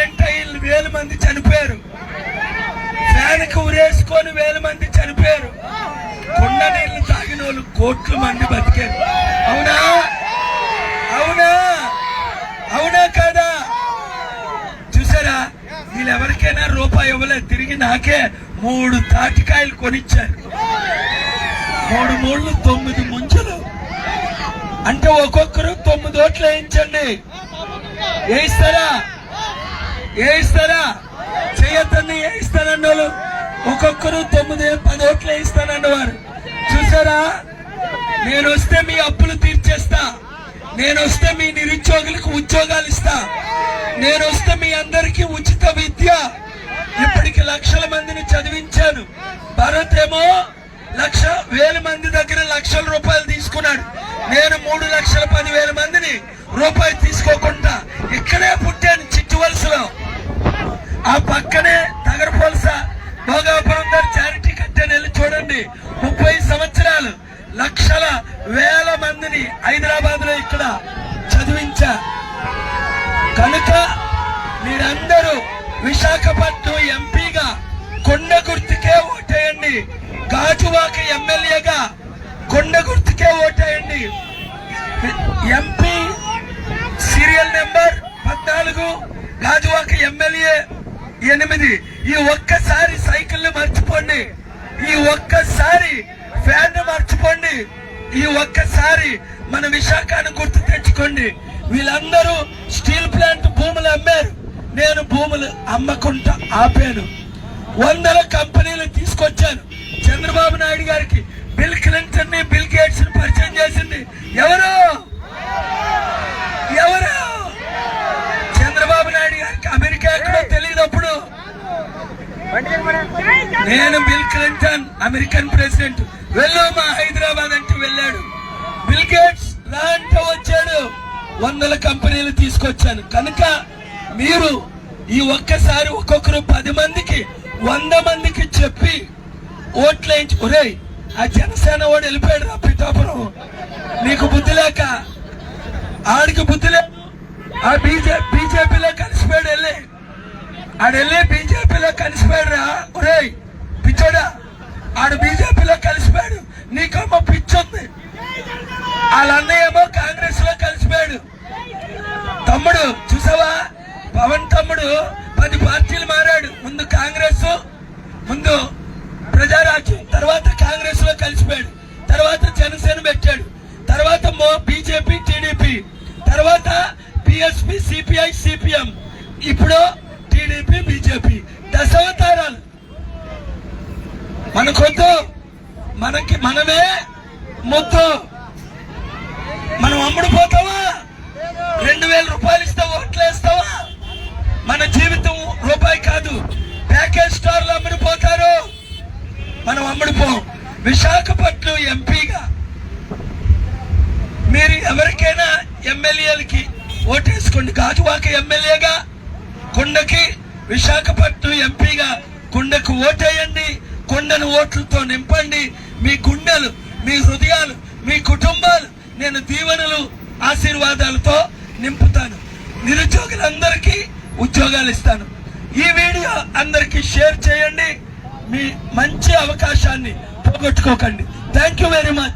Accident అయ్యి 1000 మంది చనిపోయారు. ఫ్యాన్కి ఉరేసుకొని 1000 మంది చనిపోయారు. కొండ నీళ్లు తాగిన వాళ్ళు కోట్ల మంది బతికారు. అవునా అవునా అవునా కాదా? చూసారా, వీళ్ళు ఎవరికైనా రూపాయి ఇవ్వలేదు. తిరిగి నాకే 3 తాటికాయలు కొనిచ్చారు. 3 మూళ్ళు 9 ముంజలు. అంటే ఒక్కొక్కరు 9 ఓట్లు వేయించండి. వేయిస్తారా? వేయిస్తారా? చేయొద్దని వేయిస్తానన్న వాళ్ళు ఒక్కొక్కరు 9-10 ఓట్లు వేయిస్తానన్నవారు. చూసారా, నేను వస్తే మీ అప్పులు తీర్చేస్తా. నేను వస్తే మీ నిరుద్యోగులకు ఉద్యోగాలు ఇస్తా. నేను వస్తే మీ అందరికీ ఉచిత విద్య. ఇప్పటికి లక్షల మందిని చదివించాను. భరత్ ఏమో 1,00,000 మంది దగ్గర లక్షల రూపాయలు తీసుకున్నాడు. నేను 3,10,000 మందిని రూపాయి తీసుకోకుండా ఇక్కడే పుట్టాను, చిట్టువలసలో. ఆ పక్కనే తగరపొలస భోగాపురం గారు చారిటీ కట్టాను, వెళ్ళి చూడండి. 30 సంవత్సరాలు లక్షల వేల మందిని హైదరాబాద్ లో ఇక్కడ చదివించా. కనుక మీరందరూ విశాఖపట్నం ఎంపీగా కొండ గుర్తుకే ఓటేయండి. గాజువాక ఎమ్మెల్యేగా కొండ గుర్తుకే ఓటేయండి. MP serial number 14, Gajuwaka MLA 8. ఈ ఒక్కసారి సైకిల్ మర్చిపోండి. ఈ ఒక్కసారి ఫ్యాన్ మర్చిపోండి. ఈ ఒక్కసారి మన విశాఖను గుర్తు తెచ్చుకోండి. వీళ్ళందరూ స్టీల్ ప్లాంట్ భూములు అమ్మారు. నేను భూములు అమ్మకుండా ఆపాను. 100 కంపెనీలు తీసుకొచ్చాను. చంద్రబాబు నాయుడు గారికి బిల్ క్లింటన్ ని, బిల్ గేట్స్ ని పరిచయం చేసింది ఎవరు? ఎవరు? చంద్రబాబు నాయుడు గారికి అమెరికా ఎక్కడో తెలియదప్పుడు. నేను బిల్ క్లింటన్ అమెరికన్ ప్రెసిడెంట్, వెళ్ళు మా హైదరాబాద్ అంటే వెళ్ళాడు. బిల్ గేట్స్ రా అంటే వచ్చాడు. 100 కంపెనీలు తీసుకొచ్చాను. కనుక మీరు ఈ ఒక్కసారి ఒక్కొక్కరు 10 మందికి 100 మందికి చెప్పి ఓట్లేయించి, ఒరేయ్ ఆ జనసేన వాడు వెళ్ళిపోయాడు రా పిఠాపురం, నీకు బుద్ధి లేక. ఆడికి బుద్ధి లేదు. ఆ బీజేపీలో కలిసిపోయాడు. ఆడెళ్ళి బీజేపీలో కలిసిపోయాడు రా. ఒరేయ్ పిచ్చోడా, ఆడు బీజేపీలో కలిసిపోయాడు. నీకమ్మ పిచ్చొంది. వాళ్ళ అన్నయ్య ఏమో కాంగ్రెస్ లో కలిసిపోయాడు. తమ్ముడు చూసావా, పవన్ తమ్ముడు 10 పార్టీలు మారాడు. ముందు కాంగ్రెస్, ముందు ప్రజారాజ్యం, తర్వాత కాంగ్రెస్ లో కలిసిపోయాడు. తర్వాత జనసేన పెట్టాడు. తర్వాత బీజేపీ, టీడీపీ, తర్వాత బిఎస్పీ, సిపిఐ, సిపిఎం, ఇప్పుడు టీడీపీ, బీజేపీ. దశావతారాలు మనకొద్దు. మనకి మనమే ముద్దు. మనం అమ్ముడు పోతావా? 2,000 రూపాయలు ఇస్తా ఓట్లేస్తావా? మన జీవితం రూపాయి కాదు. ప్యాకేజ్ స్టార్లు అమ్ముడిపోతారు, మనం అమ్ముడిపోం. విశాఖపట్నం ఎంపీగా మీరు ఎవరికైనా ఎమ్మెల్యేలకి ఓటేసుకోండి. గాజువాక ఎమ్మెల్యేగా కొండకి, విశాఖపట్నం ఎంపీగా కొండకు ఓటేయండి. కొండను ఓట్లతో నింపండి. మీ గుండెలు, మీ హృదయాలు, మీ కుటుంబాలు నేను దీవెనలు, ఆశీర్వాదాలతో నింపుతాను. నిరుద్యోగులందరికీ ఉద్యోగాలు ఇస్తాను. ఈ వీడియో అందరికీ షేర్ చేయండి. మీ మంచి అవకాశాన్ని పోగొట్టుకోకండి. Thank you very much.